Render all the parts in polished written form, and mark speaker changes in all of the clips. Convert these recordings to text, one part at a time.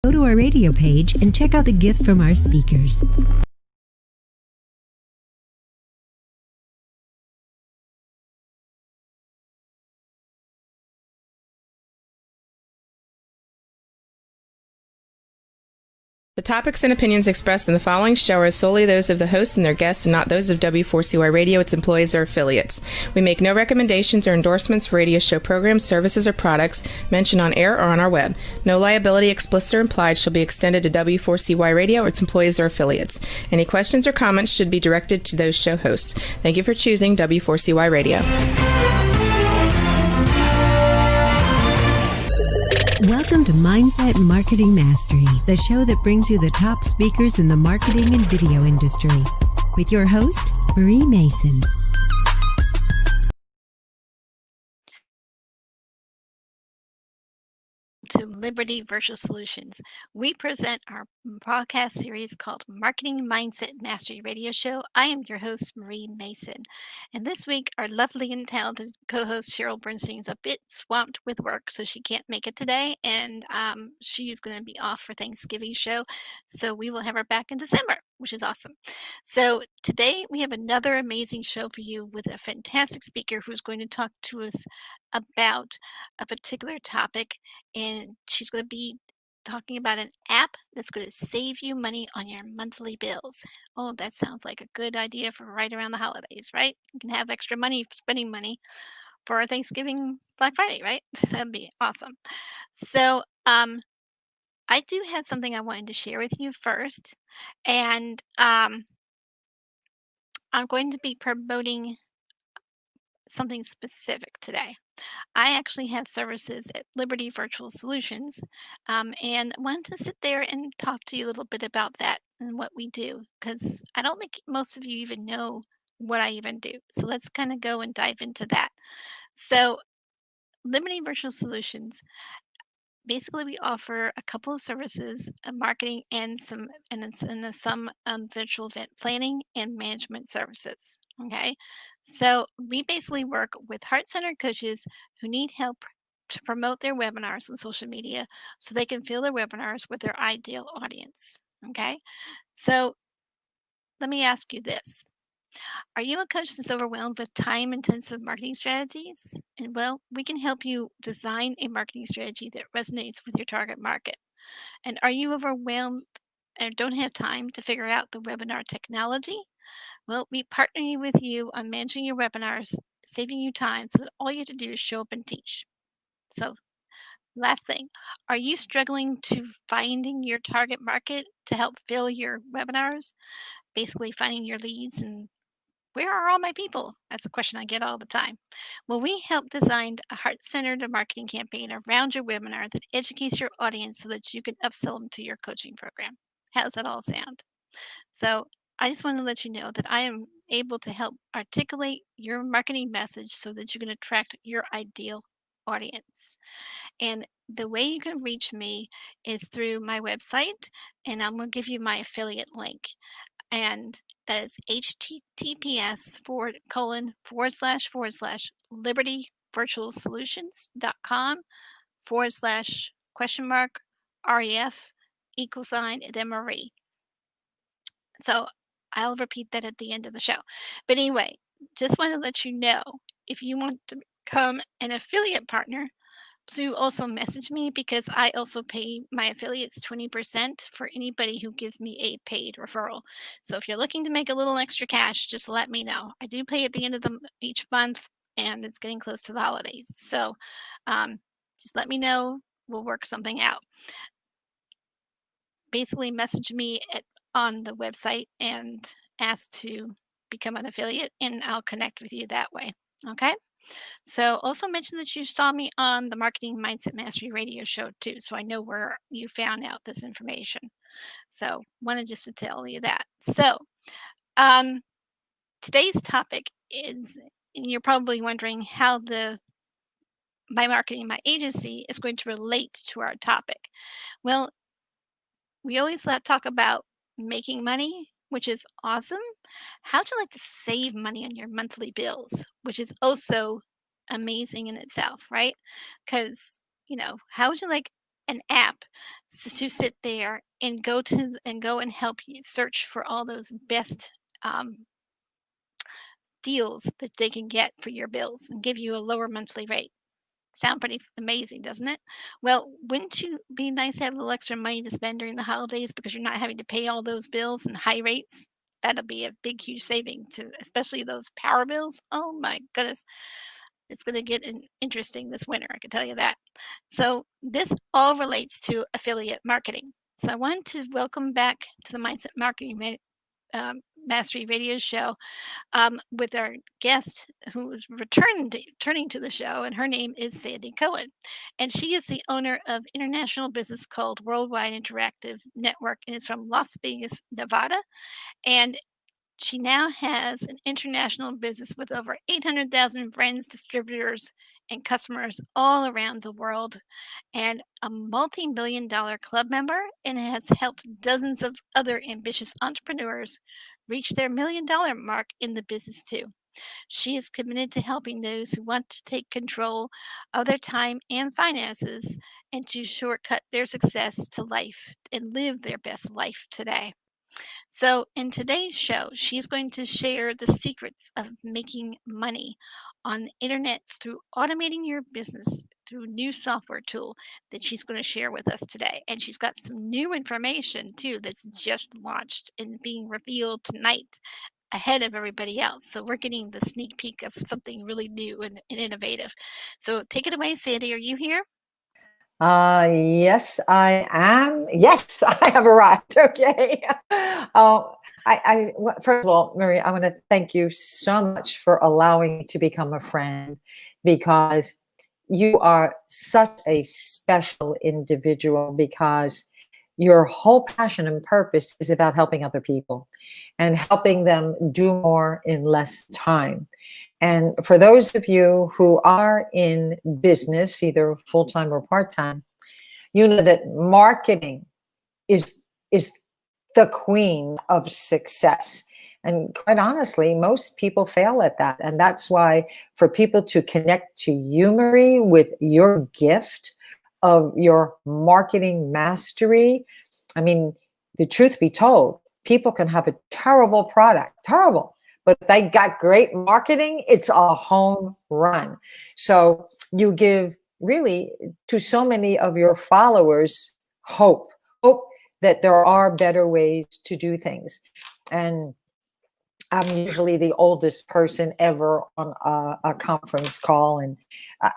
Speaker 1: Go to our radio page and check out the gifts from our speakers.
Speaker 2: The topics and opinions expressed in the following show are solely those of the host and their guests and not those of W4CY Radio, its employees, or affiliates. We make no recommendations or endorsements for radio show programs, services, or products mentioned on air or on our web. No liability, explicit or implied, shall be extended to W4CY Radio or its employees or affiliates. Any questions or comments should be directed to those show hosts. Thank you for choosing W4CY Radio.
Speaker 1: Welcome to Mindset Marketing Mastery, the show that brings you the top speakers in the marketing and video industry. With your host, Marie Mason.
Speaker 3: To Liberty Virtual Solutions. We present our podcast series called Marketing Mindset Mastery Radio Show. I am your host, Marie Mason. And this week, our lovely and talented co-host, Sheryl Berstein, is a bit swamped with work, so she can't make it today. And she's going to be off for Thanksgiving show. So we will have her back in December, which is awesome. So today, we have another amazing show for you with a fantastic speaker who's going to talk to us about a particular topic, and she's going to be talking about an app that's going to save you money on your monthly bills. Oh, that sounds like a good idea for right around the holidays, right? You can have extra money, spending money for Thanksgiving, Black Friday, right? That'd be awesome. So, I do have something I wanted to share with you first, and I'm going to be promoting something specific today. I actually have services at Liberty Virtual Solutions, and wanted to sit there and talk to you a little bit about that and what we do, because I don't think most of you even know what I even do. So let's kind of go and dive into that. So Liberty Virtual Solutions, basically we offer a couple of services, marketing and some virtual event planning and management services. Okay, so we basically work with heart-centered coaches who need help to promote their webinars on social media so they can fill their webinars with their ideal audience. Okay, so let me ask you this. Are you a coach that's overwhelmed with time-intensive marketing strategies? And well, we can help you design a marketing strategy that resonates with your target market. And are you overwhelmed and don't have time to figure out the webinar technology? Well, we partner with you on managing your webinars, saving you time so that all you have to do is show up and teach. So last thing, are you struggling to finding your target market to help fill your webinars? Basically finding your leads and where are all my people? That's a question I get all the time. Well, we help design a heart-centered marketing campaign around your webinar that educates your audience so that you can upsell them to your coaching program. How does that all sound? So I just want to let you know that I am able to help articulate your marketing message so that you can attract your ideal audience. And the way you can reach me is through my website, and I'm going to give you my affiliate link. And that is https://libertyvirtualsolutions.com/ref=MRE. So I'll repeat that at the end of the show. But anyway, just want to let you know, if you want to become an affiliate partner, do also message me, because I also pay my affiliates 20% for anybody who gives me a paid referral. So if you're looking to make a little extra cash, just let me know. I do pay at the end of each month, and it's getting close to the holidays. So just let me know. We'll work something out. Basically, message me on the website and ask to become an affiliate, and I'll connect with you that way. Okay? So also mention that you saw me on the Marketing Mindset Mastery Radio Show too, so I know where you found out this information. So wanted just to tell you that. So today's topic is, and you're probably wondering how my marketing, my agency is going to relate to our topic. Well, we always talk about making money, which is awesome. How would you like to save money on your monthly bills, which is also amazing in itself, right? Because, how would you like an app to sit there and go and help you search for all those best deals that they can get for your bills and give you a lower monthly rate. Sound pretty amazing, doesn't it? Well, wouldn't you be nice to have a little extra money to spend during the holidays because you're not having to pay all those bills and high rates? That'll be a big, huge saving to, especially those power bills. Oh my goodness, it's going to get interesting this winter. I can tell you that. So this all relates to affiliate marketing. So I wanted to welcome back to the Mindset Marketing Mastery Radio Show with our guest who is returning to the show, and her name is Sandi Cohen. And she is the owner of international business called Worldwide Interactive Network and is from Las Vegas, Nevada. And she now has an international business with over 800,000 friends, distributors, and customers all around the world, and a multi-million-dollar club member, and has helped dozens of other ambitious entrepreneurs reach their million-dollar mark in the business too. She is committed to helping those who want to take control of their time and finances and to shortcut their success to life and live their best life today. So, in today's show, she's going to share the secrets of making money on the internet through automating your business through a new software tool that she's going to share with us today. And she's got some new information too that's just launched and being revealed tonight ahead of everybody else. So, we're getting the sneak peek of something really new and innovative. So, take it away, Sandi. Are you here?
Speaker 4: Yes, I am. Yes, I have arrived. Okay. First of all, Marie, I want to thank you so much for allowing me to become a friend, because you are such a special individual, because your whole passion and purpose is about helping other people and helping them do more in less time. And for those of you who are in business, either full-time or part-time, you know that marketing is the queen of success. And quite honestly, most people fail at that. And that's why for people to connect to you, Marie, with your gift of your marketing mastery, I mean, the truth be told, people can have a terrible product, terrible. But if they got great marketing, it's a home run. So you give really to so many of your followers hope that there are better ways to do things. And I'm usually the oldest person ever on a conference call. And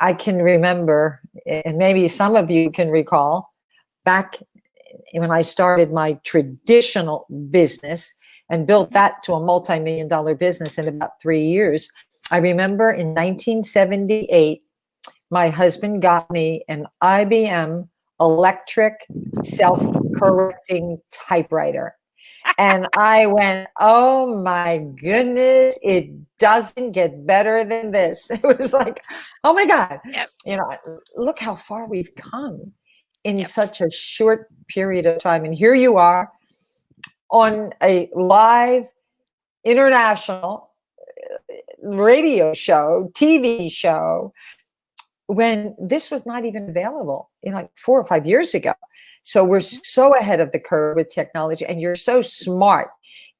Speaker 4: I can remember, and maybe some of you can recall, back when I started my traditional business and built that to a multi-million-dollar business in about 3 years. I remember in 1978, my husband got me an IBM electric self-correcting typewriter. And I went, oh my goodness, it doesn't get better than this. It was like, oh my God, look how far we've come in such a short period of time. And here you are on a live international radio show, TV show, when this was not even available like 4 or 5 years ago. So we're so ahead of the curve with technology, and you're so smart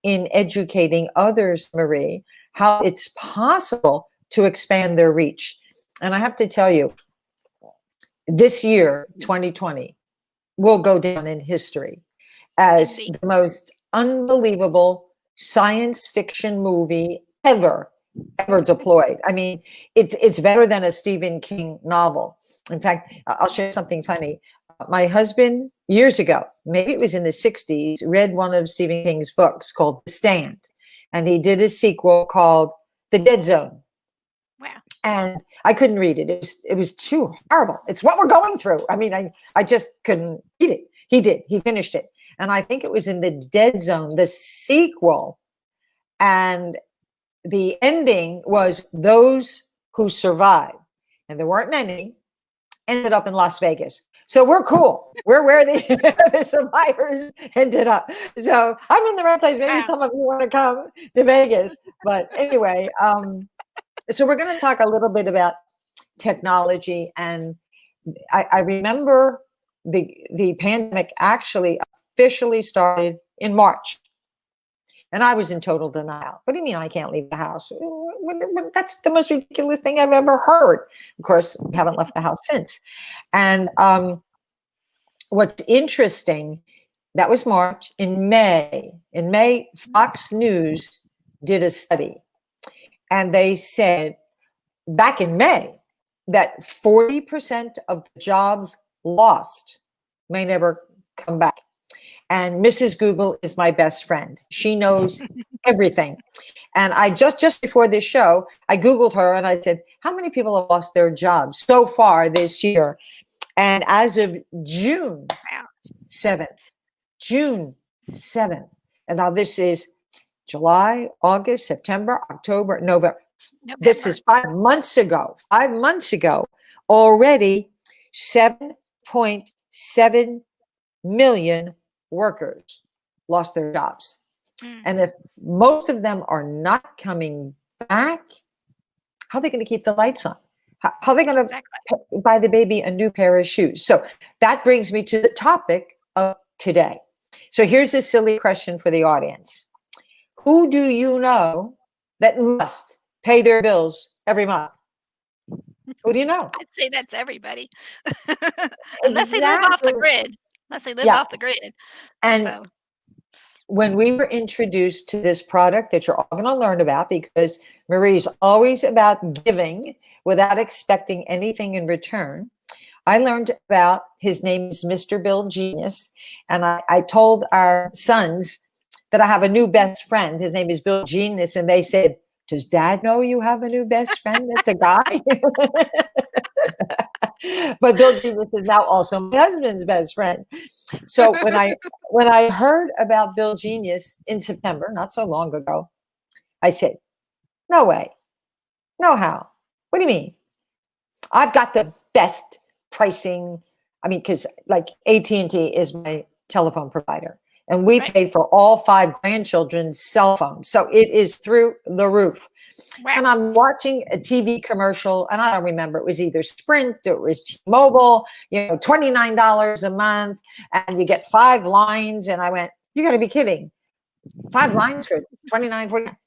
Speaker 4: in educating others, Marie, how it's possible to expand their reach. And I have to tell you, this year, 2020, will go down in history as the most unbelievable science fiction movie ever deployed. I mean, it's better than a Stephen King novel. In fact, I'll share something funny. My husband, years ago, maybe it was in the 60s, read one of Stephen King's books called The Stand. And he did a sequel called The Dead Zone.
Speaker 3: Wow.
Speaker 4: And I couldn't read it. It was too horrible. It's what we're going through. I mean, I just couldn't read it. He did. He finished it. And I think it was in The Dead Zone, the sequel. And the ending was those who survived, and there weren't many, ended up in Las Vegas. So we're cool. We're where the survivors ended up. So I'm in the right place. Maybe some of you want to come to Vegas. But anyway, so we're going to talk a little bit about technology. And I remember the pandemic actually officially started in March. And I was in total denial. What do you mean I can't leave the house? That's the most ridiculous thing I've ever heard. Of course, we haven't left the house since. And what's interesting, that was March. In May, Fox News did a study. And they said back in May that 40% of the jobs lost may never come back. And Mrs. Google is my best friend. She knows everything. And I just before this show, I Googled her and I said, how many people have lost their jobs so far this year? And as of June 7th, and now this is July, August, September, October, November. This is 5 months ago. 5 months ago, already 7.7 million workers lost their jobs. And if most of them are not coming back, how are they going to keep the lights on? How are they going to buy the baby a new pair of shoes? So that brings me to the topic of today. So here's a silly question for the audience. Who do you know that must pay their bills every month? Who do you know?
Speaker 3: I'd say that's everybody. Unless they live off the grid. Off the grid.
Speaker 4: And when we were introduced to this product that you're all going to learn about, because Marie's always about giving without expecting anything in return, I learned about, his name is Mr. Bill Genius. And I told our sons that I have a new best friend. His name is Bill Genius. And they said, does Dad know you have a new best friend that's a guy? But Bill Genius is now also my husband's best friend. So when I heard about Bill Genius in September, not so long ago, I said, no way, no how. What do you mean? I've got the best pricing. I mean, because like AT&T is my telephone provider. And we paid for all 5 grandchildren's cell phones. So it is through the roof. Wow. And I'm watching a TV commercial, and I don't remember, it was either Sprint or it was T-Mobile, $29 a month, and you get 5 lines. And I went, you got to be kidding. 5 lines for $29.49.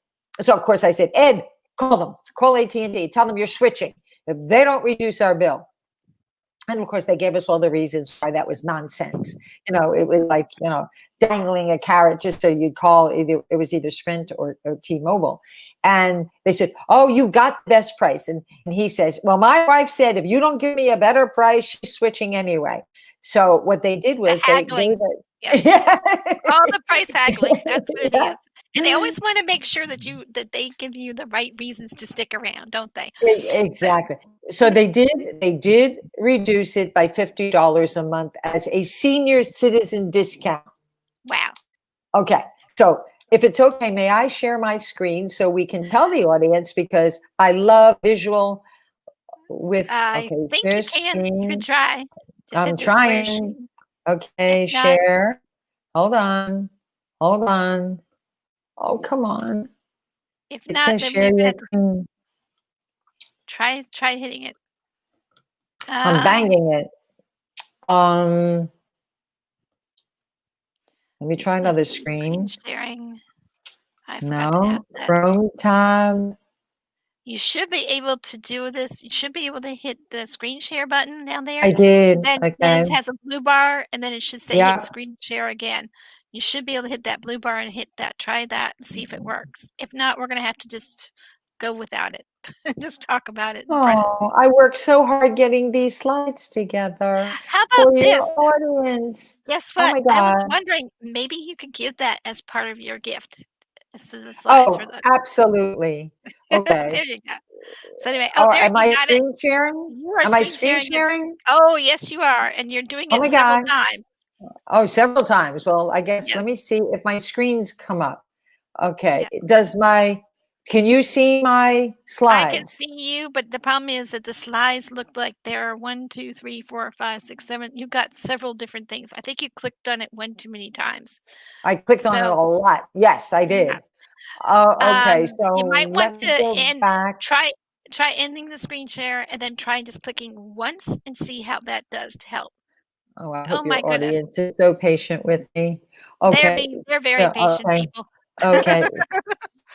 Speaker 4: So, of course, I said, Ed, call them. Call AT&T. Tell them you're switching. If they don't reduce our bill. And of course, they gave us all the reasons why that was nonsense. It was like, dangling a carrot just so you'd call it was either Sprint or T-Mobile. And they said, oh, you got the best price. And he says, well, my wife said, if you don't give me a better price, she's switching anyway. So what they did was
Speaker 3: all the price haggling. That's what it is. And they always want to make sure that they give you the right reasons to stick around, don't they?
Speaker 4: Exactly. So they did reduce it by $50 a month as a senior citizen discount.
Speaker 3: Wow.
Speaker 4: Okay. So if it's okay, may I share my screen so we can tell the audience, because I love visual with.
Speaker 3: I think you can. You can try.
Speaker 4: I'm trying. Okay, share. Hold on. Oh, come on.
Speaker 3: If not, then try hitting it.
Speaker 4: I'm banging it. Let me try another screen.
Speaker 3: Sharing.
Speaker 4: No, Chrome tab.
Speaker 3: You should be able to do this. You should be able to hit the screen share button down there.
Speaker 4: I did.
Speaker 3: Then it has a blue bar, and then it should say hit screen share again. You should be able to hit that blue bar and hit that. Try that and see if it works. If not, we're going to have to just go without it. Just talk about it.
Speaker 4: Oh, I worked so hard getting these slides together.
Speaker 3: How about this?
Speaker 4: Audience.
Speaker 3: Guess what?
Speaker 4: Oh my God.
Speaker 3: I was wondering, maybe you could give that as part of your gift. So the slides for the
Speaker 4: absolutely. Okay.
Speaker 3: There you go. So anyway,
Speaker 4: am I screen sharing?
Speaker 3: Am I screen sharing? Oh, yes, you are, and you're doing it several times.
Speaker 4: Oh, several times. Well, I guess let me see if my screens come up. Okay. Yeah. Can you see my slides?
Speaker 3: I can see you, but the problem is that the slides look like there are 1, 2, 3, 4, 5, 6, 7. You've got several different things. I think you clicked on it one too many times.
Speaker 4: I clicked on it a lot. Yes, I did.
Speaker 3: Yeah.
Speaker 4: Okay, so
Speaker 3: you might want to try ending the screen share and then try just clicking once and see how that does to help.
Speaker 4: Oh, I
Speaker 3: Oh
Speaker 4: hope
Speaker 3: my
Speaker 4: your
Speaker 3: goodness.
Speaker 4: audience is so patient with me. Okay.
Speaker 3: They're very
Speaker 4: Yeah,
Speaker 3: patient
Speaker 4: okay.
Speaker 3: people.
Speaker 4: Okay.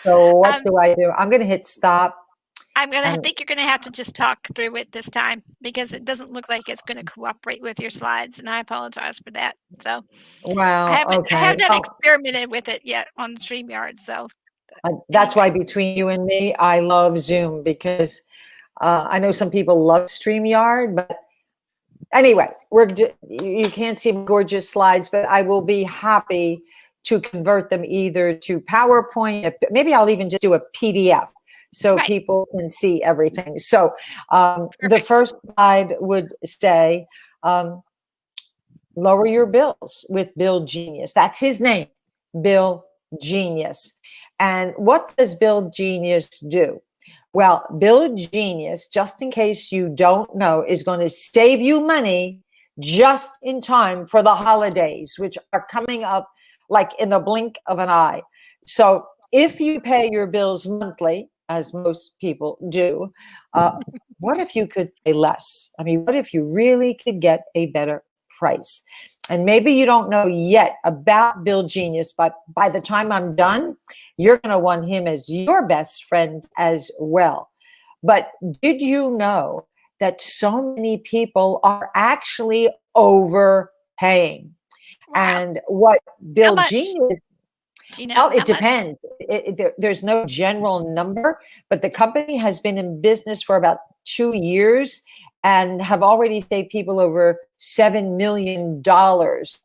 Speaker 4: So what
Speaker 3: Um,
Speaker 4: do I do? I'm going to hit stop.
Speaker 3: I
Speaker 4: And
Speaker 3: think you're gonna have to just talk through it this time because it doesn't look like it's gonna cooperate with your slides, and I apologize for that. So
Speaker 4: wow.
Speaker 3: I
Speaker 4: Okay.
Speaker 3: have not
Speaker 4: Well,
Speaker 3: experimented with it yet on StreamYard. So
Speaker 4: that's
Speaker 3: anyway,
Speaker 4: why between you and me, I love Zoom because I know some people love StreamYard, but anyway, you can't see gorgeous slides, but I will be happy to convert them either to PowerPoint. Maybe I'll even just do a PDF so
Speaker 3: right,
Speaker 4: people can see everything. So the
Speaker 3: perfect.
Speaker 4: first slide would say, lower your bills with Bill Genius. That's his name, Bill Genius. And what does Bill Genius do? Well, Bill Genius, just in case you don't know, is going to save you money just in time for the holidays, which are coming up like in the blink of an eye. So if you pay your bills monthly, as most people do, what if you could pay less? I mean, what if you really could get a better price? And maybe you don't know yet about Bill Genius, but by the time I'm done, you're going to want him as your best friend as well. But did you know that so many people are actually overpaying?
Speaker 3: Wow.
Speaker 4: And what
Speaker 3: How
Speaker 4: Bill
Speaker 3: much?
Speaker 4: Genius,
Speaker 3: Do you know
Speaker 4: well,
Speaker 3: how
Speaker 4: it
Speaker 3: much?
Speaker 4: depends. There's no general number, but the company has been in business for about 2 years and have already saved people over $7 million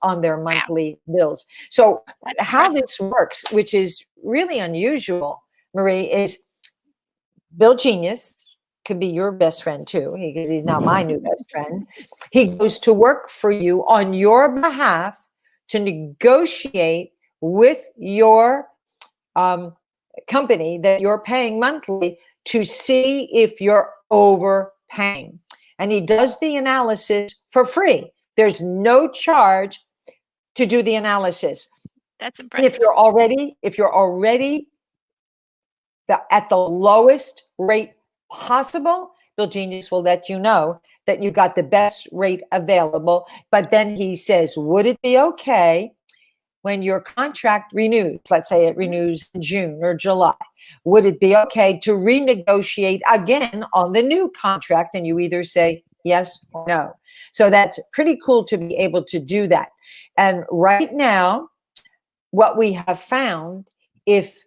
Speaker 4: on their
Speaker 3: Wow,
Speaker 4: monthly bills. So
Speaker 3: that's
Speaker 4: how
Speaker 3: impressive.
Speaker 4: this works, which is really unusual, Marie, is Bill Genius could be your best friend too, because he's now my new best friend. He goes to work for you on your behalf to negotiate with your um, company that you're paying monthly to see if you're overpaying. And he does the analysis for free. There's no charge to do the analysis.
Speaker 3: That's
Speaker 4: And
Speaker 3: impressive.
Speaker 4: if you're already at the lowest rate possible, Bill Genius will let you know that you got the best rate available. But then he says, would it be okay when your contract renews? Let's say it renews in June or July. Would it be okay to renegotiate again on the new contract? And you either say yes or no. So that's pretty cool to be able to do that. And right now, what we have found, if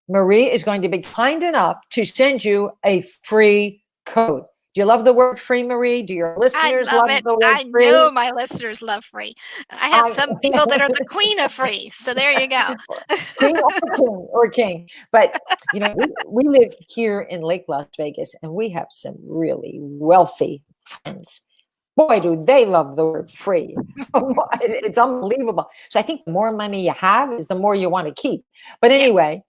Speaker 4: Marie is going to be kind enough to send you a free code. Do you love the word free, Marie? Do your
Speaker 3: I
Speaker 4: listeners
Speaker 3: love
Speaker 4: love
Speaker 3: it.
Speaker 4: the word
Speaker 3: I
Speaker 4: free?
Speaker 3: know my listeners love free. I have
Speaker 4: I
Speaker 3: some people that are the queen of free. So there you go.
Speaker 4: queen or king. But we live here in Lake Las Vegas, and we have some really wealthy friends. Boy, do they love the word free. It's unbelievable. So I think the more money you have is the more you want to keep. But
Speaker 3: Yep.
Speaker 4: anyway,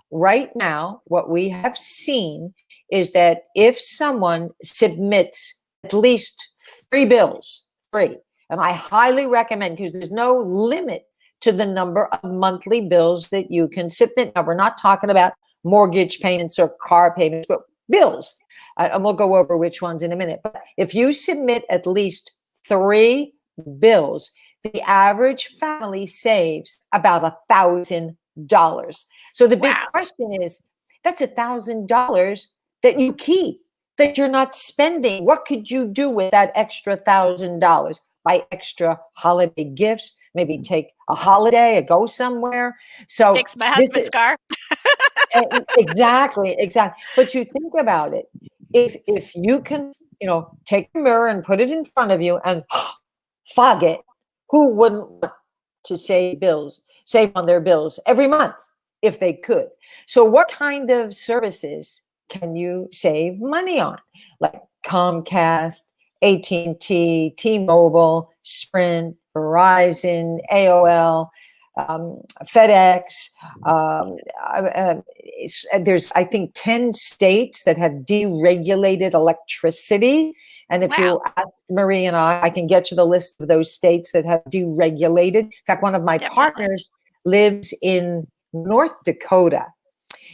Speaker 4: right now, what we have seen is that if someone submits at least 3 bills, and I highly recommend, because there's no limit to the number of monthly bills that you can submit. Now, we're not talking about mortgage payments or car payments, but bills. And we'll go over which ones in a minute. But if you submit at least 3 bills, the average family saves about $1,000. So the big
Speaker 3: Wow.
Speaker 4: question is, that's $1,000 that you keep, that you're not spending. What could you do with that extra $1,000? Buy extra holiday gifts, maybe take a holiday or go somewhere. So
Speaker 3: Fix my
Speaker 4: this
Speaker 3: husband's
Speaker 4: is
Speaker 3: car.
Speaker 4: exactly. But you think about it. If you can, take a mirror and put it in front of you and fog it, who wouldn't want to save on their bills every month if they could? So what kind of services can you save money on? Like Comcast, AT&T, T-Mobile, Sprint, Verizon, AOL, FedEx. There's, I think, 10 states that have deregulated electricity. And if
Speaker 3: Wow.
Speaker 4: you ask Marie and I can get you the list of those states that have deregulated. In fact, one of my
Speaker 3: Definitely.
Speaker 4: partners lives in North Dakota.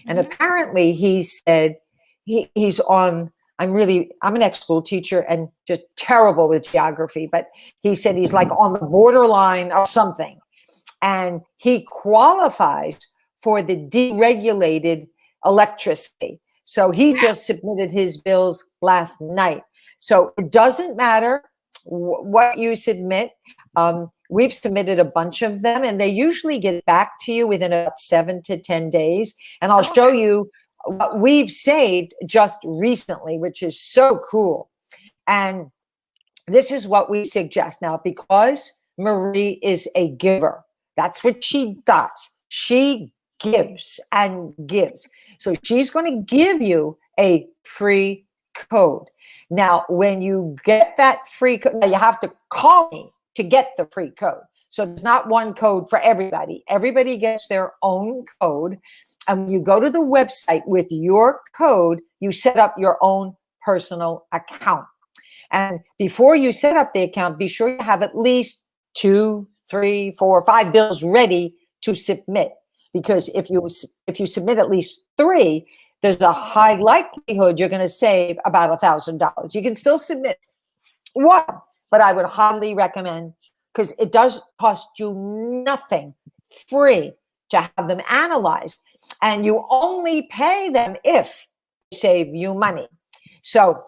Speaker 4: And
Speaker 3: Mhm.
Speaker 4: apparently he said he's on I'm an ex-school teacher and just terrible with geography, but he said he's like on the borderline of something. And he qualifies for the deregulated electricity. So he just submitted his bills last night. So it doesn't matter what you submit. We've submitted a bunch of them, and they usually get back to you within about 7 to 10 days. And I'll show you what we've saved just recently, which is so cool. And this is what we suggest. Now, because Marie is a giver, that's what she does. She gives and gives. So she's going to give you a free code. Now, when you get that free code, now you have to call me to get the free code. So there's not one code for everybody. Everybody gets their own code. And when you go to the website with your code, you set up your own personal account. And before you set up the account, be sure you have at least 2, 3, 4, 5 bills ready to submit. Because if you submit at least 3, there's a high likelihood you're going to save about $1,000. You can still submit 1, but I would highly recommend, because it does cost you nothing, free, to have them analyzed. And you only pay them if they save you money. So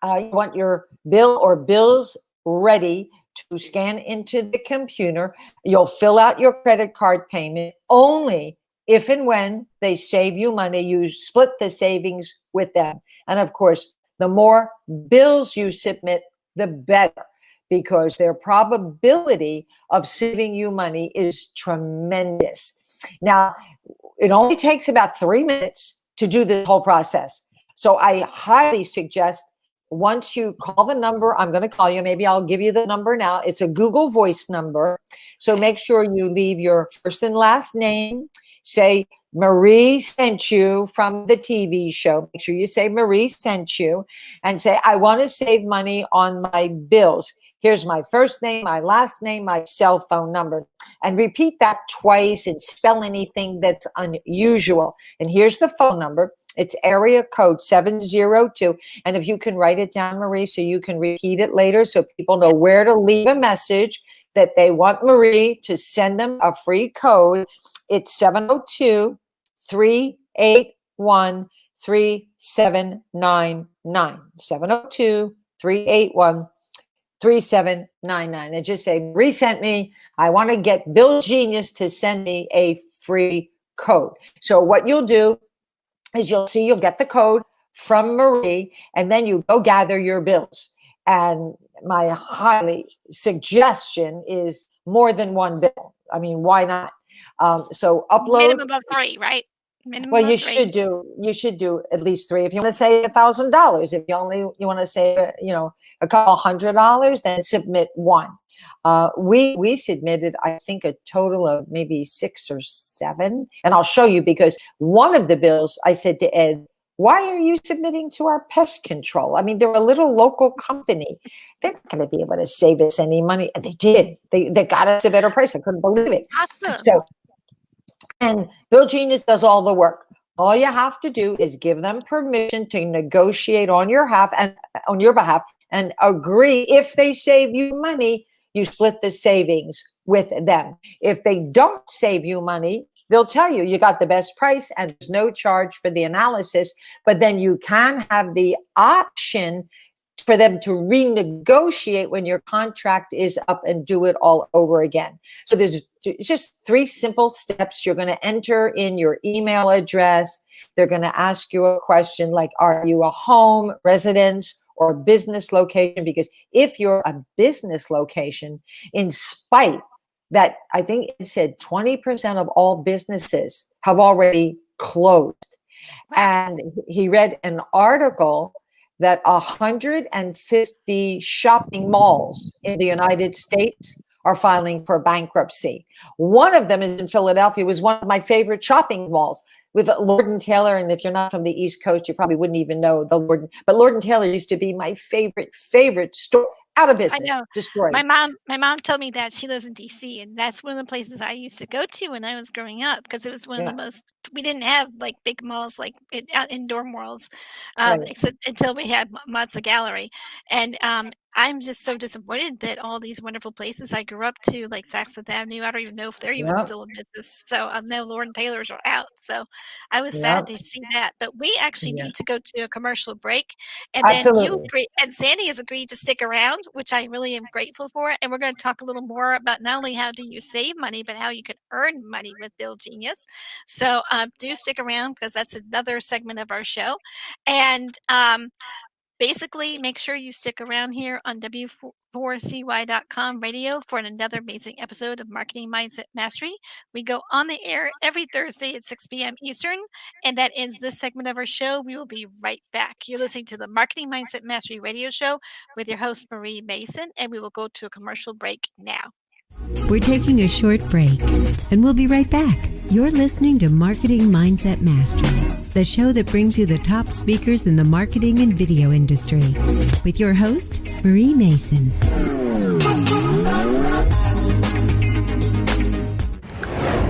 Speaker 4: you want your bill or bills ready to scan into the computer. You'll fill out your credit card payment only if and when they save you money. You split the savings with them. And of course, the more bills you submit, the better, because their probability of saving you money is tremendous. Now, it only takes about 3 minutes to do this whole process. So I highly suggest, once you call the number, I'm going to call you. Maybe I'll give you the number now. It's a Google Voice number. So make sure you leave your first and last name. Say, Marie sent you from the TV show. Make sure you say Marie sent you, and say, I want to save money on my bills. Here's my first name, my last name, my cell phone number. And repeat that twice and spell anything that's unusual. And here's the phone number. It's area code 702. And if you can write it down, Marie, so you can repeat it later so people know where to leave a message that they want Marie to send them a free code. It's 702-381-3799. 702-381-3799. And just say, Marie sent me. I want to get Bill Genius to send me a free code. So what you'll do is you'll get the code from Marie, and then you go gather your bills. And my highly suggestion is more than one bill. I mean, why not? So upload
Speaker 3: minimum of 3, right? Minimum
Speaker 4: well, you
Speaker 3: of 3.
Speaker 4: should do at least 3. If you want to save $1,000, if you want to save a couple $100, then submit 1. We submitted, I think, a total of maybe 6 or 7, and I'll show you, because one of the bills I said to Ed, why are you submitting to our pest control? I mean, they're a little local company. They're not going to be able to save us any money. And they did. They got us a better price. I couldn't believe it.
Speaker 3: Awesome.
Speaker 4: So, and Bill Genius does all the work. All you have to do is give them permission to negotiate on your behalf and agree. If they save you money, you split the savings with them. If they don't save you money, they'll tell you you got the best price and there's no charge for the analysis, but then you can have the option for them to renegotiate when your contract is up and do it all over again. So there's just 3 simple steps. You're going to enter in your email address. They're going to ask you a question like, are you a home, residence, or business location? Because if you're a business location, in spite that I think it said 20% of all businesses have already closed. And he read an article that 150 shopping malls in the United States are filing for bankruptcy. One of them is in Philadelphia. It was one of my favorite shopping malls with Lord & Taylor. And if you're not from the East Coast, you probably wouldn't even know the Lord. But Lord & Taylor used to be my favorite store. out of
Speaker 3: I
Speaker 4: business,
Speaker 3: know.
Speaker 4: destroyed.
Speaker 3: My mom told me that she lives in DC, and that's one of the places I used to go to when I was growing up because it was one of the
Speaker 4: Yeah,
Speaker 3: most we didn't have, like, big malls, like, out indoor malls,
Speaker 4: right.
Speaker 3: except until we had Mazza Gallery, and, I'm just so disappointed that all these wonderful places I grew up to, like Saks Fifth Avenue, I don't even know if they're even
Speaker 4: Yep,
Speaker 3: still in business, so, I know Lord& and Taylor's are out, so I was sad
Speaker 4: yep,
Speaker 3: to see that, but we actually
Speaker 4: yeah.
Speaker 3: need to go to a commercial break. And then you
Speaker 4: Absolutely.
Speaker 3: agree, and Sandy has agreed to stick around, which I really am grateful for. And we're going to talk a little more about not only how do you save money, but how you can earn money with Bill Genius. So do stick around because that's another segment of our show. And basically, make sure you stick around here on W4CY.com radio for another amazing episode of Marketing Mindset Mastery. We go on the air every Thursday at 6 p.m. Eastern, and that ends this segment of our show. We will be right back. You're listening to the Marketing Mindset Mastery radio show with your host, Marie Mason, and we will go to a commercial break now.
Speaker 1: We're taking a short break, and we'll be right back. You're listening to Marketing Mindset Mastery, the show that brings you the top speakers in the marketing and video industry, with your host, Marie Mason.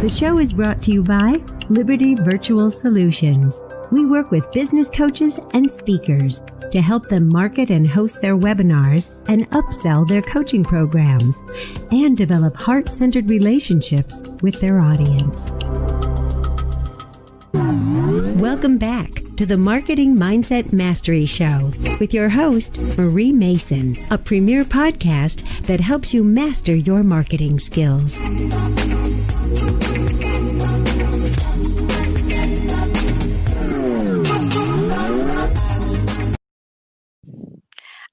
Speaker 1: The show is brought to you by Liberty Virtual Solutions. We work with business coaches and speakers to help them market and host their webinars and upsell their coaching programs and develop heart-centered relationships with their audience. Welcome back to the Marketing Mindset Mastery Show with your host, Marie Mason, a premier podcast that helps you master your marketing skills.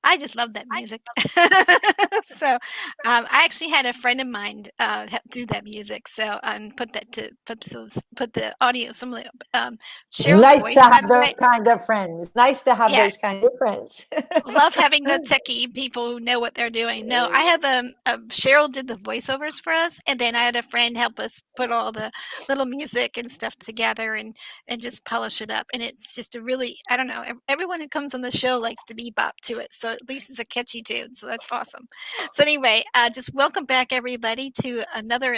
Speaker 3: I just love that music. So, I actually had a friend of mine do that music. So, put the audio. Some of the
Speaker 4: It's
Speaker 3: Cheryl's
Speaker 4: nice
Speaker 3: voice,
Speaker 4: to
Speaker 3: by
Speaker 4: have
Speaker 3: the
Speaker 4: those
Speaker 3: way.
Speaker 4: kind of friends. Nice to have
Speaker 3: Yeah,
Speaker 4: those kind of friends.
Speaker 3: love having the techie people who know what they're doing. No, I have Cheryl did the voiceovers for us, and then I had a friend help us put all the little music and stuff together and just polish it up. And it's just a really, I don't know, everyone who comes on the show likes to bebop to it, so at least it's a catchy tune. So that's awesome. So anyway, just welcome back everybody to another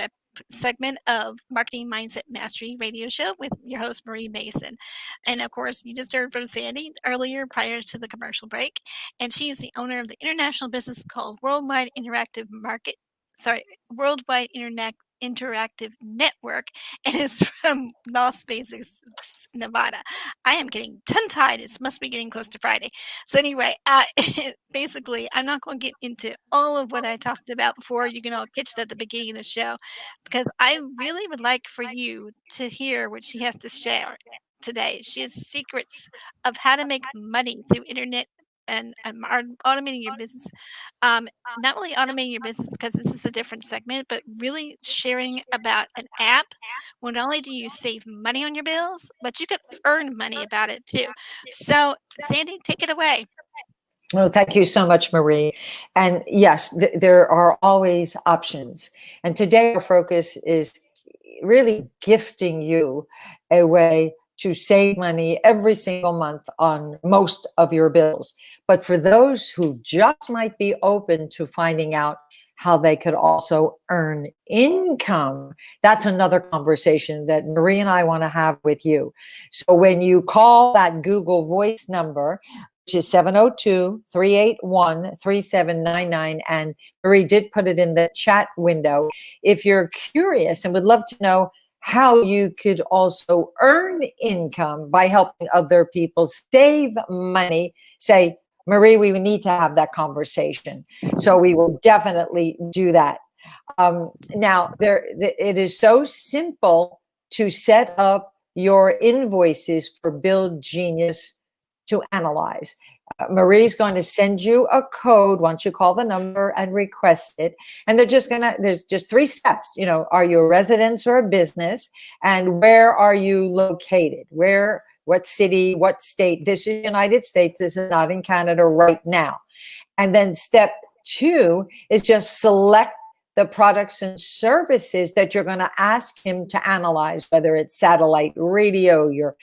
Speaker 3: segment of Marketing Mindset Mastery radio show with your host Marie Mason. And of course, you just heard from Sandy earlier prior to the commercial break, and she is the owner of the international business called Worldwide Interactive Network, and is from Las Vegas, Nevada. I am getting tongue-tied. It must be getting close to Friday. So anyway, basically, I'm not going to get into all of what I talked about before. You can all catch that at the beginning of the show, because I really would like for you to hear what she has to share today. She has secrets of how to make money through internet and automating your business. Um, Not only automating your business, because this is a different segment, but really sharing about an app where not only do you save money on your bills, but you could earn money about it too. So, Sandy, take it away.
Speaker 4: Well, thank you so much, Marie. And yes, there are always options. And today our focus is really gifting you a way to save money every single month on most of your bills. But for those who just might be open to finding out how they could also earn income, that's another conversation that Marie and I want to have with you. So when you call that Google Voice number, which is 702-381-3799. And Marie did put it in the chat window. If you're curious and would love to know how you could also earn income by helping other people save money, say, Marie, we need to have that conversation. So we will definitely do that. Now, it is so simple to set up your invoices for Bill Genius to analyze. Marie's going to send you a code once you call the number and request it. And there's just 3 steps. You know, are you a residence or a business? And where are you located? What city, what state? This is United States. This is not in Canada right now. And then step 2 is just select the products and services that you're going to ask him to analyze, whether it's satellite radio, your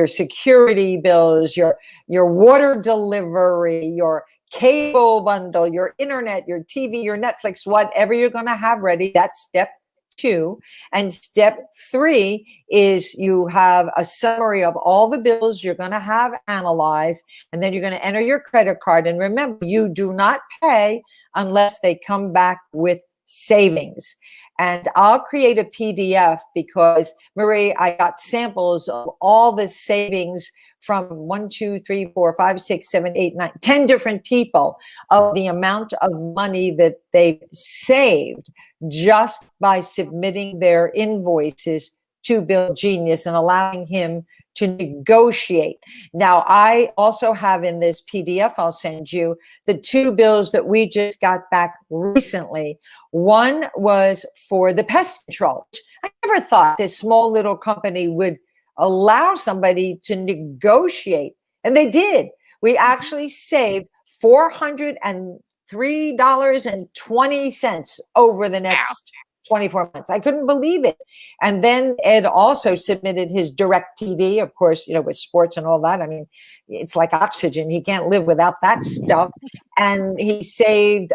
Speaker 4: security bills, your water delivery, your cable bundle, your internet, your TV, your Netflix, whatever you're going to have ready. That's step 2. And step 3 is you have a summary of all the bills you're going to have analyzed, and then you're going to enter your credit card. And remember, you do not pay unless they come back with savings. And I'll create a PDF because, Marie, I got samples of all the savings from 1, 2, 3, 4, 5, 6, 7, 8, 9, 10 different people of the amount of money that they've saved just by submitting their invoices to Bill Genius and allowing him to negotiate. Now, I also have in this PDF I'll send you the 2 bills that we just got back recently. One was for the pest control. I never thought this small little company would allow somebody to negotiate, and they did. We actually saved $403.20 over the next 24 months. I couldn't believe it. And then Ed also submitted his direct TV, of course, with sports and all that. I mean, it's like oxygen. He can't live without that stuff. And he saved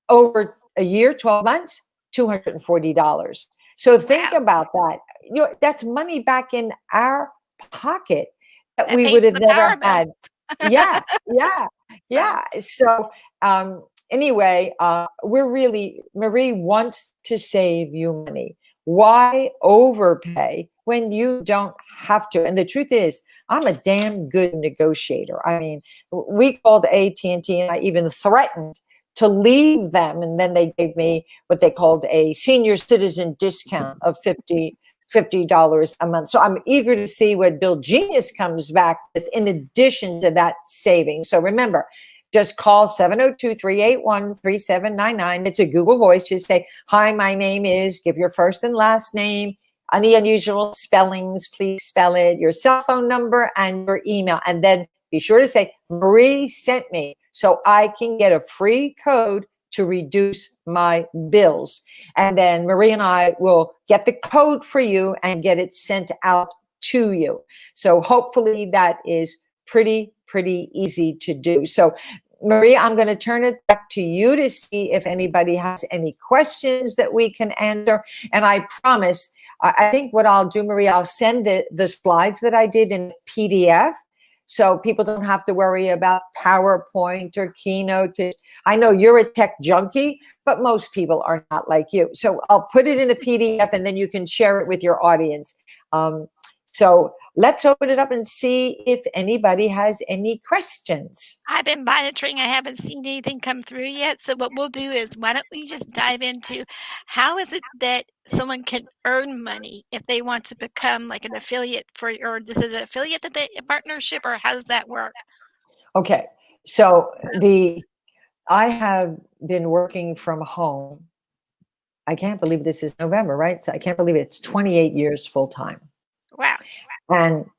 Speaker 4: over a year, 12 months, $240. So think about that. That's money back in our pocket that we would have never had. Yeah. So anyway, Marie wants to save you money. Why overpay when you don't have to? And the truth is, I'm a damn good negotiator. I mean, we called AT&T, and I even threatened to leave them. And then they gave me what they called a senior citizen discount of $50 a month. So I'm eager to see what Bill Genius comes back with in addition to that saving. So remember, just call 702-381-3799. It's a Google Voice. Just say, hi, my name is, give your first and last name, any unusual spellings, please spell it, your cell phone number and your email. And then be sure to say, Marie sent me, so I can get a free code to reduce my bills. And then Marie and I will get the code for you and get it sent out to you. So hopefully that is pretty easy to do. So Marie, I'm going to turn it back to you to see if anybody has any questions that we can answer. And I promise, I think what I'll do, Marie, I'll send the slides that I did in PDF, so people don't have to worry about PowerPoint or Keynote. I know you're a tech junkie, but most people are not like you. So I'll put it in a PDF, and then you can share it with your audience. So let's open it up and see if anybody has any questions.
Speaker 3: I've been monitoring. I haven't seen anything come through yet. So what we'll do is, why don't we just dive into how is it that someone can earn money if they want to become like an affiliate or is it an affiliate that a partnership, or how does that work?
Speaker 4: Okay. So I have been working from home. I can't believe this is November, right? So I can't believe it's 28 years full time.
Speaker 3: Wow.
Speaker 4: And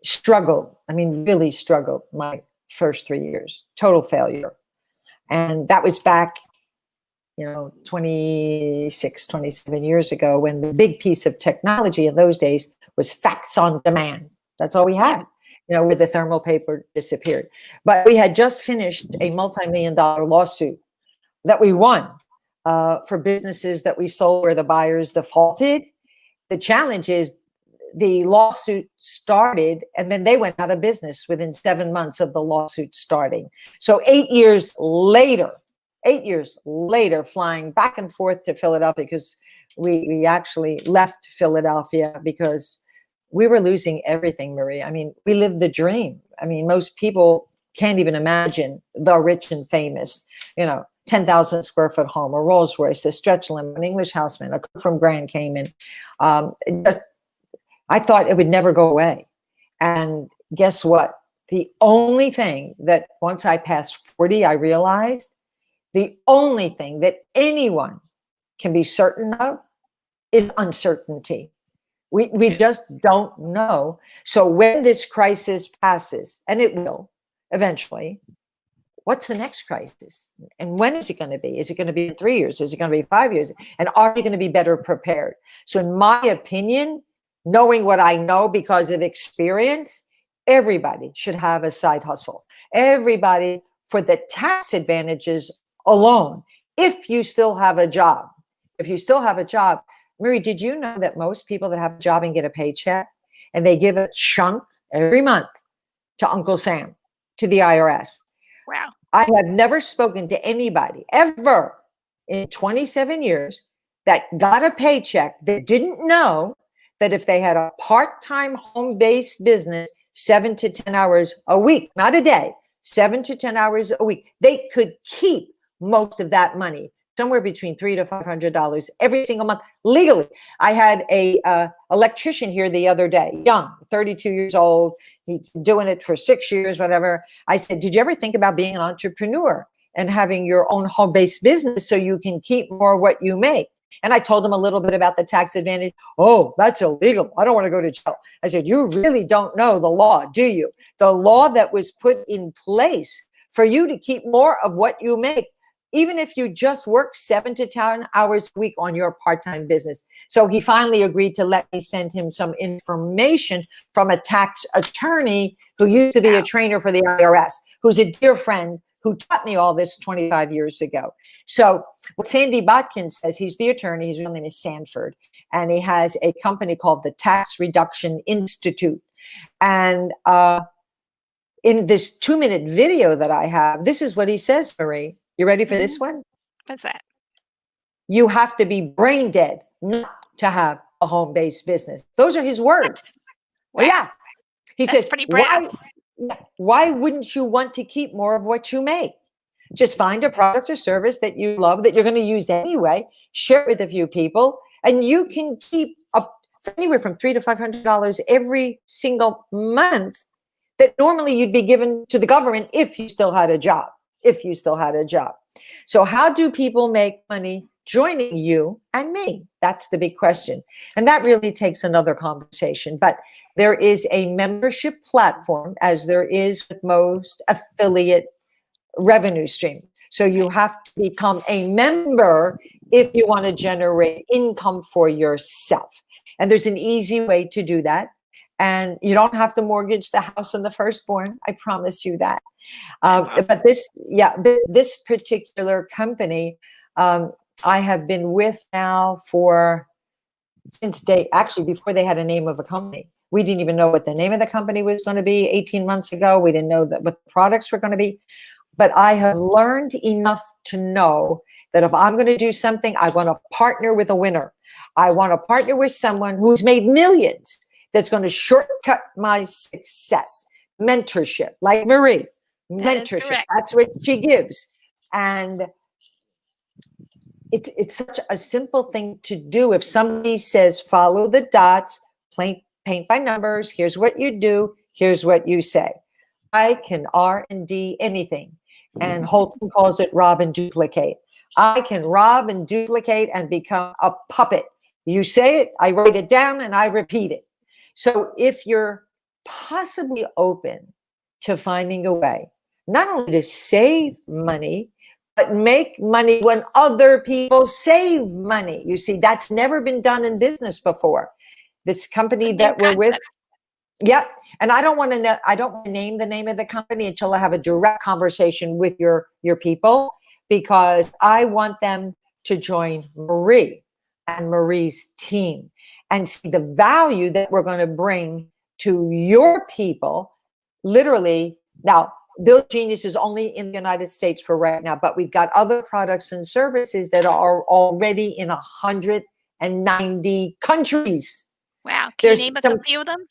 Speaker 4: struggled. I mean, really struggled my first 3 years, total failure. And that was back, 26, 27 years ago, when the big piece of technology in those days was fax on demand. That's all we had, where the thermal paper disappeared. But we had just finished a multi-million-dollar lawsuit that we won for businesses that we sold where the buyers defaulted. The challenge is, the lawsuit started and then they went out of business within 7 months of the lawsuit starting. So 8 years later, flying back and forth to Philadelphia, because we actually left Philadelphia because we were losing everything, Marie. I mean, we lived the dream. I mean, most people can't even imagine the rich and famous, 10,000 square foot home, a Rolls Royce, a stretch limo, an English houseman, a cook from Grand Cayman. I thought it would never go away. And guess what? The only thing that once I passed 40, I realized the only thing that anyone can be certain of is uncertainty. We just don't know. So when this crisis passes, and it will eventually, what's the next crisis? And when is it going to be? Is it going to be in 3 years? Is it going to be 5 years? And are you going to be better prepared? So in my opinion, knowing what I know because of experience, everybody should have a side hustle. Everybody for the tax advantages alone, if you still have a job. If you still have a job, Marie, did you know that most people that have a job and get a paycheck and they give a chunk every month to Uncle Sam, to the IRS?
Speaker 3: Wow.
Speaker 4: I have never spoken to anybody ever in 27 years that got a paycheck that didn't know that if they had a part-time home-based business, 7 to 10 hours a week, not a day, 7 to 10 hours a week, they could keep most of that money, somewhere between $300 to $500 every single month, legally. I had a electrician here the other day, young, 32 years old. He's doing it for 6 years, whatever. I said, did you ever think about being an entrepreneur and having your own home-based business so you can keep more what you make? And I told him a little bit about the tax advantage. Oh, that's illegal. I don't want to go to jail. I said, you really don't know the law, do you? The law that was put in place for you to keep more of what you make, even if you just work 7 to 10 hours a week on your part-time business. So he finally agreed to let me send him some information from a tax attorney who used to be a trainer for the IRS, who's a dear friend who taught me all this 25 years ago. So what Sandy Botkin says, he's the attorney, his real name is Sanford, and he has a company called the Tax Reduction Institute. And in this 2-minute video that I have, this is what he says, Marie. You ready for this one?
Speaker 3: What's that?
Speaker 4: You have to be brain dead not to have a home-based business. Those are his words.
Speaker 3: Wow.
Speaker 4: Yeah. He
Speaker 3: That's
Speaker 4: says,
Speaker 3: pretty brave.
Speaker 4: why wouldn't you want to keep more of what you make? Just find a product or service that you love, that you're going to use anyway, share it with a few people, and you can keep up anywhere from $300 to $500 every single month that normally you'd be given to the government if you still had a job. So how do people make money joining you and me? That's the big question. And that really takes another conversation. But there is a membership platform, as there is with most affiliate revenue stream. So you have to become a member if you want to generate income for yourself. And there's an easy way to do that. And you don't have to mortgage the house and the firstborn. I promise you that.
Speaker 3: Awesome.
Speaker 4: But this particular company, I have been with now since before they had a name of a company. We didn't even know what the name of the company was going to be 18 months ago. We didn't know what the products were going to be. But I have learned enough to know that if I'm going to do something, I want to partner with a winner. I want to partner with someone who's made millions, that's going to shortcut my success. Mentorship, like Marie. Mentorship. That's what she gives. And it's such a simple thing to do. If somebody says, follow the dots, paint by numbers, here's what you do, here's what you say. I can R&D anything. And Holton calls it rob and duplicate. I can rob and duplicate and become a puppet. You say it, I write it down, and I repeat it. So if you're possibly open to finding a way, not only to save money, but make money when other people save money. You see, that's never been done in business before. This company that we're with. Yep. And I don't want to name the name of the company until I have a direct conversation with your people, because I want them to join Marie and Marie's team and see the value that we're going to bring to your people. Literally, now, Build Genius is only in the United States for right now, but we've got other products and services that are already in 190 countries.
Speaker 3: Wow. Can you name a few of them?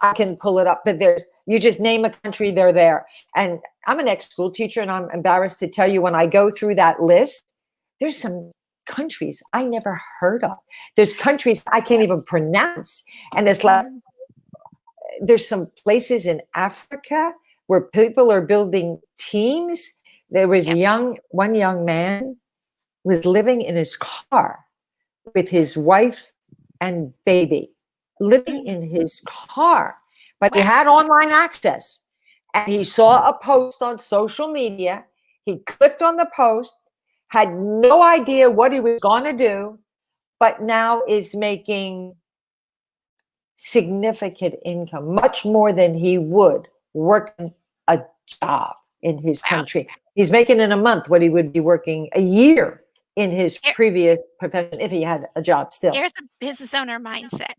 Speaker 4: I can pull it up, but you just name a country, they're there. And I'm an ex-school teacher, and I'm embarrassed to tell you, when I go through that list, there's some countries I never heard of. There's countries I can't even pronounce. And it's like, there's some places in Africa where people are building teams. There was one young man was living in his car with his wife and baby, living in his car, but he had online access. And he saw a post on social media. He clicked on the post, had no idea what he was going to do, but now is making significant income, much more than he would working a job. in his
Speaker 3: Wow.
Speaker 4: country. He's making in a month what he would be working a year in his
Speaker 3: Here-
Speaker 4: previous profession if he had a job still.
Speaker 3: Here's a business owner mindset.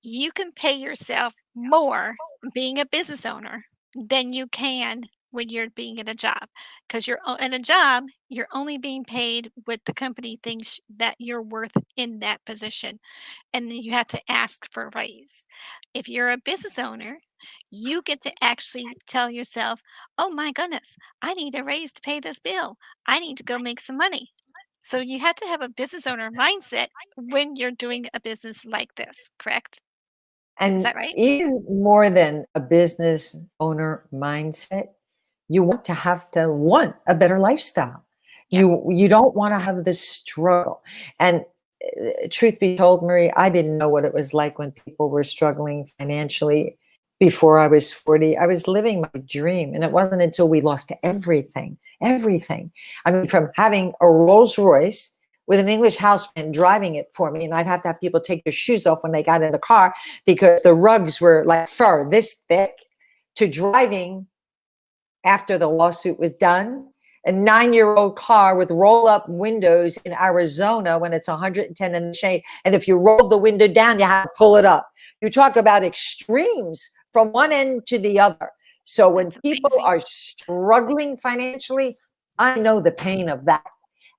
Speaker 3: You can pay yourself more being a business owner than you can when you're being in a job. Because in a job, you're only being paid what the company thinks that you're worth in that position. And then you have to ask for a raise. If you're a business owner, you get to actually tell yourself, oh my goodness, I need a raise to pay this bill. I need to go make some money. So you have to have a business owner mindset when you're doing a business like this, correct? Is
Speaker 4: And
Speaker 3: that right?
Speaker 4: even more than a business owner mindset, you want a better lifestyle.
Speaker 3: Yeah.
Speaker 4: You don't want to have this struggle. And truth be told, Marie, I didn't know what it was like when people were struggling financially before I was 40. I was living my dream. And it wasn't until we lost everything. I mean, from having a Rolls Royce with an English houseman driving it for me, and I'd have to have people take their shoes off when they got in the car because the rugs were like fur this thick, to driving after the lawsuit was done, a 9-year-old car with roll-up windows in Arizona when it's 110 in the shade. And if you roll the window down, you have to pull it up. You talk about extremes from one end to the other. So when
Speaker 3: That's
Speaker 4: people
Speaker 3: amazing.
Speaker 4: are struggling financially, I know the pain of that.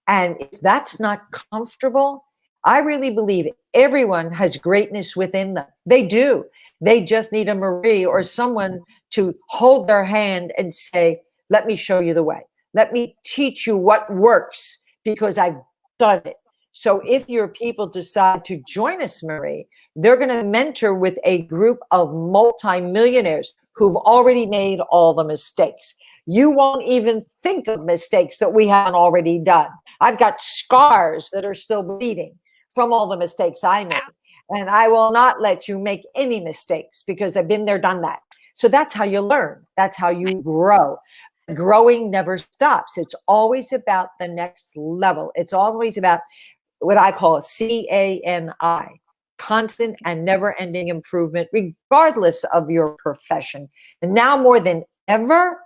Speaker 4: And if that's not comfortable, I really believe everyone has greatness within them. They do. They just need a Marie or someone to hold their hand and say, let me show you the way. Let me teach you what works because I've done it. So if your people decide to join us, Marie, they're going to mentor with a group of multimillionaires who've already made all the mistakes. You won't even think of mistakes that we haven't already done. I've got scars that are still bleeding from all the mistakes I made. And I will not let you make any mistakes because I've been there, done that. So that's how you learn. That's how you grow. Growing never stops. It's always about the next level. It's always about what I call CANI, constant and never ending improvement, regardless of your profession. And now more than ever,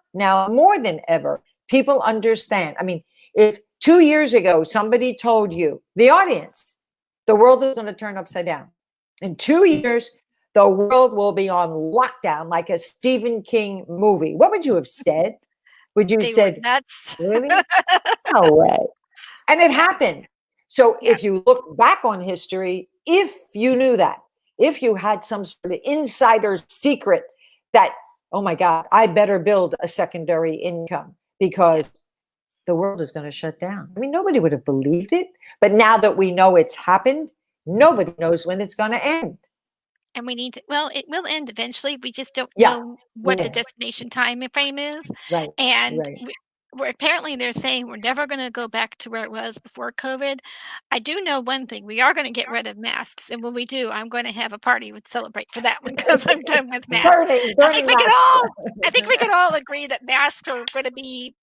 Speaker 4: people understand. I mean, if 2 years ago, somebody told you, the audience, the world is going to turn upside down. In 2 years, the world will be on lockdown like a Stephen King movie. What would you have said? Would you have
Speaker 3: They were
Speaker 4: said,
Speaker 3: nuts.
Speaker 4: really? No way. And it happened. So
Speaker 3: Yeah.
Speaker 4: if you look back on history, if you knew that, if you had some sort of insider secret that, oh my God, I better build a secondary income because the world is going to shut down. I mean, nobody would have believed it. But now that we know it's happened, nobody knows when it's going to end.
Speaker 3: And we need to, well, it will end eventually. We just don't
Speaker 4: Yeah.
Speaker 3: know what the
Speaker 4: Yeah.
Speaker 3: destination time frame is.
Speaker 4: Right.
Speaker 3: And
Speaker 4: Right.
Speaker 3: we're apparently they're saying we're never going to go back to where it was before COVID. I do know one thing: we are going to get rid of masks, and when we do, I'm going to have a party to celebrate for that one because I'm done with masks.
Speaker 4: Burning masks.
Speaker 3: I think we could all agree that masks are going to be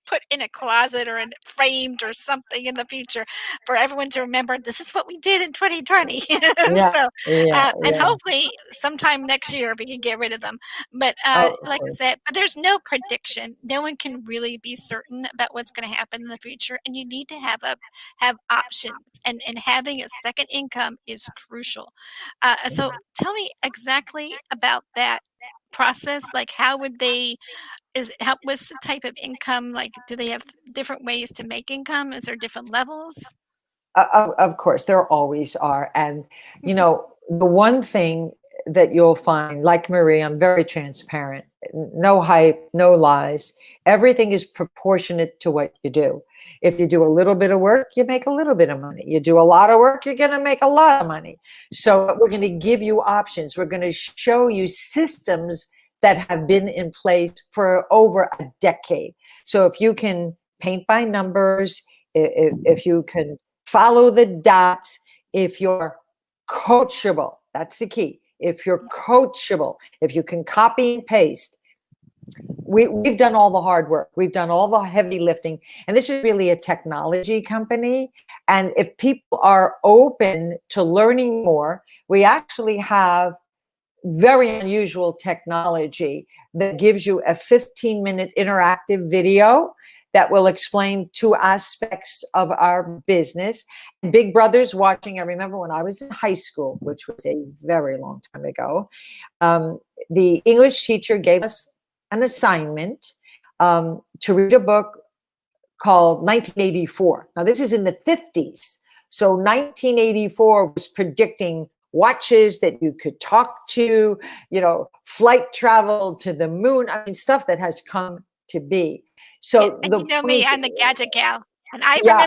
Speaker 3: put in a closet or framed or something in the future for everyone to remember this is what we did in 2020.
Speaker 4: Yeah.
Speaker 3: So
Speaker 4: Yeah.
Speaker 3: and
Speaker 4: Yeah.
Speaker 3: hopefully sometime next year we can get rid of them, but
Speaker 4: Oh,
Speaker 3: like I said, but there's no prediction. No one can really be certain about what's going to happen in the future, and you need to have options, and having a second income is crucial. So tell me exactly about that process. Like, how would they what's the type of income? Like, do they have different ways to make income? Is there different levels?
Speaker 4: Of course, there always are. And, the one thing that you'll find, like Marie, I'm very transparent, no hype, no lies. Everything is proportionate to what you do. If you do a little bit of work, you make a little bit of money. You do a lot of work, you're going to make a lot of money. So we're going to give you options. We're going to show you systems that have been in place for over a decade. So if you can paint by numbers, if you can follow the dots, if you're coachable, that's the key. If you're coachable, if you can copy and paste, we've done all the hard work. We've done all the heavy lifting. And this is really a technology company. And if people are open to learning more, we actually have very unusual technology that gives you a 15-minute interactive video that will explain two aspects of our business. Big Brother's watching. I remember when I was in high school, which was a very long time ago, the English teacher gave us an assignment to read a book called 1984. Now, this is in the 50s. So 1984 was predicting watches that you could talk to, flight travel to the moon. I mean, stuff that has come to be. So
Speaker 3: and you know me, I'm the gadget gal. And I
Speaker 4: yeah,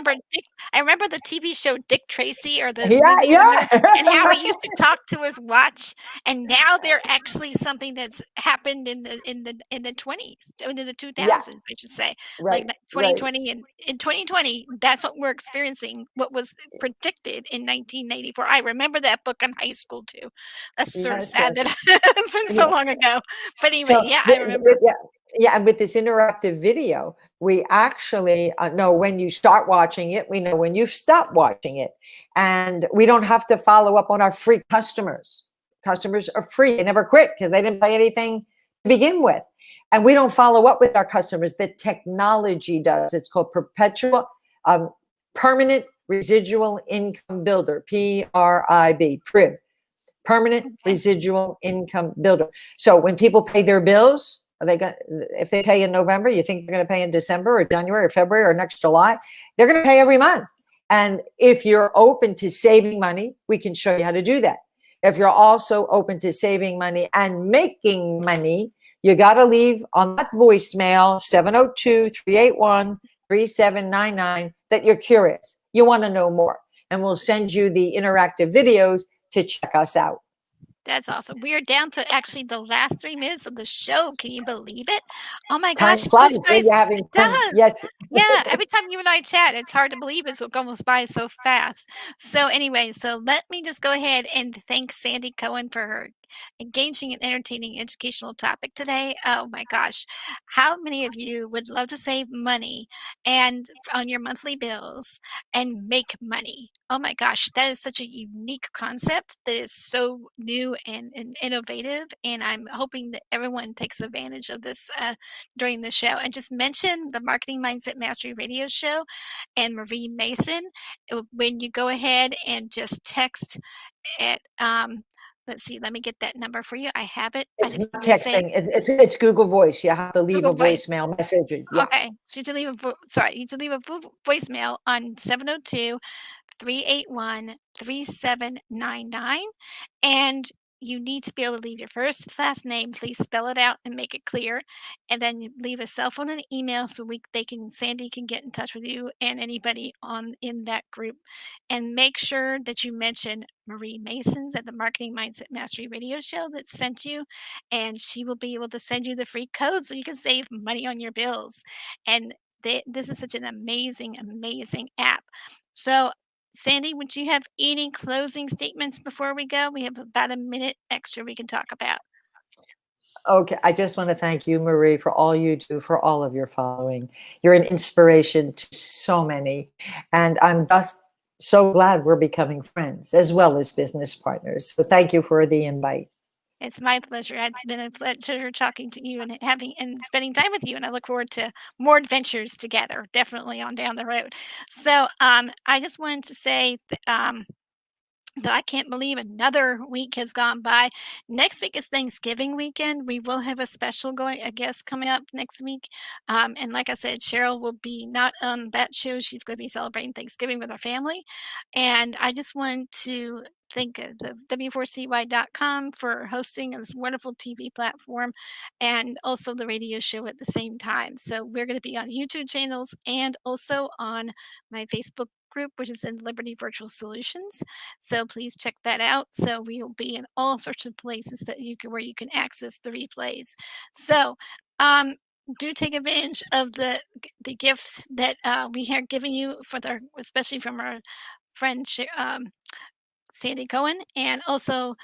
Speaker 3: remember the TV show Dick Tracy, or the
Speaker 4: yeah,
Speaker 3: movie,
Speaker 4: yeah.
Speaker 3: and how he used to talk to his watch. And now they're actually something that's happened in the 20s, in the 2000s, I should say, like
Speaker 4: Right, right.
Speaker 3: 2020. And in 2020, that's what we're experiencing. What was predicted in 1984. I remember that book in high school too. That's sort of
Speaker 4: Yes,
Speaker 3: sad
Speaker 4: yes.
Speaker 3: that it's been so
Speaker 4: Yeah.
Speaker 3: long ago. But anyway,
Speaker 4: So,
Speaker 3: yeah, I remember.
Speaker 4: and with this interactive video, we actually know when you start watching it, we know when you stop watching it, and we don't have to follow up on our free customers. Customers are free; they never quit because they didn't pay anything to begin with, and we don't follow up with our customers. The technology does. It's called permanent residual income builder, PRIB, PRIB. Permanent residual income builder. So when people pay their bills, if they pay in November, you think they're going to pay in December or January or February or next July? They're going to pay every month. And if you're open to saving money, we can show you how to do that. If you're also open to saving money and making money, you got to leave on that voicemail, 702-381-3799, that you're curious. You want to know more. And we'll send you the interactive videos to check us out.
Speaker 3: That's awesome. We are down to actually the last 3 minutes of the show. Can you believe it? Oh my
Speaker 4: Time
Speaker 3: gosh, it
Speaker 4: flies
Speaker 3: goes by.
Speaker 4: when you're having
Speaker 3: It
Speaker 4: fun.
Speaker 3: does.
Speaker 4: Yes.
Speaker 3: Yeah, every time you and I chat, it's hard to believe it's almost by so fast. So anyway, so let me just go ahead and thank Sandi Cohen for her engaging and entertaining educational topic today. Oh my gosh, how many of you would love to save money and on your monthly bills and make money? Oh my gosh, that is such a unique concept that is so new and innovative. And I'm hoping that everyone takes advantage of this during the show. And just mention the Marketing Mindset Mastery Radio Show and Marie Mason when you go ahead and just text at, let's see, let me get that number for you. I have it. I
Speaker 4: It's
Speaker 3: just
Speaker 4: not
Speaker 3: need to say it.
Speaker 4: texting. It's Google Voice. You have to leave a
Speaker 3: Google Voice.
Speaker 4: voicemail message. Yeah.
Speaker 3: Okay. So you need to you need to leave a voicemail on 702-381-3799. And you need to be able to leave your first, last name. Please spell it out and make it clear. And then you leave a cell phone and an email so Sandi can get in touch with you and anybody in that group. And make sure that you mention Marie Mason's at the Marketing Mindset Mastery Radio Show that sent you, and she will be able to send you the free code so you can save money on your bills. And this is such an amazing, amazing app. So Sandi, would you have any closing statements before we go? We have about a minute extra we can talk about.
Speaker 4: Okay. I just want to thank you, Marie, for all you do for all of your following. You're an inspiration to so many. And I'm just so glad we're becoming friends as well as business partners. So thank you for the invite.
Speaker 3: It's my pleasure. It's been a pleasure talking to you and spending time with you. And I look forward to more adventures together, definitely on down the road. So I just wanted to say that I can't believe another week has gone by. Next week is Thanksgiving weekend. We will have a guest coming up next week. And like I said, Sheryl will be not on that show. She's going to be celebrating Thanksgiving with her family. And I just want to thank the W4CY.com for hosting this wonderful TV platform and also the radio show at the same time. So we're going to be on YouTube channels and also on my Facebook group, which is in Liberty Virtual Solutions. So please check that out. So we will be in all sorts of places where you can access the replays. So do take advantage of the gifts that we are giving you especially from our friend Sandi Cohen. And also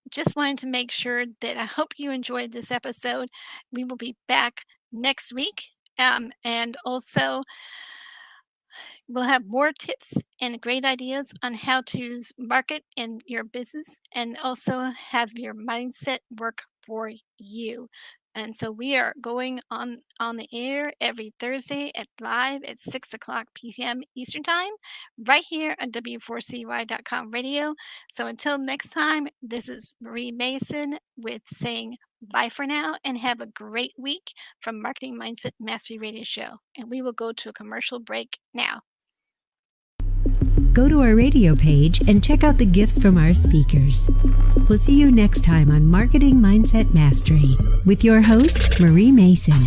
Speaker 3: just wanted to make sure that I hope you enjoyed this episode. We will be back next week. And also We'll have more tips and great ideas on how to market in your business and also have your mindset work for you. And so we are going on the air every Thursday at live at 6 o'clock p.m. Eastern Time, right here on W4CY.com radio. So until next time, this is Marie Mason with saying bye for now and have a great week from Marketing Mindset Mastery Radio Show. And we will go to a commercial break now.
Speaker 1: Go to our radio page and check out the gifts from our speakers. We'll see you next time on Marketing Mindset Mastery with your host, Marie Mason.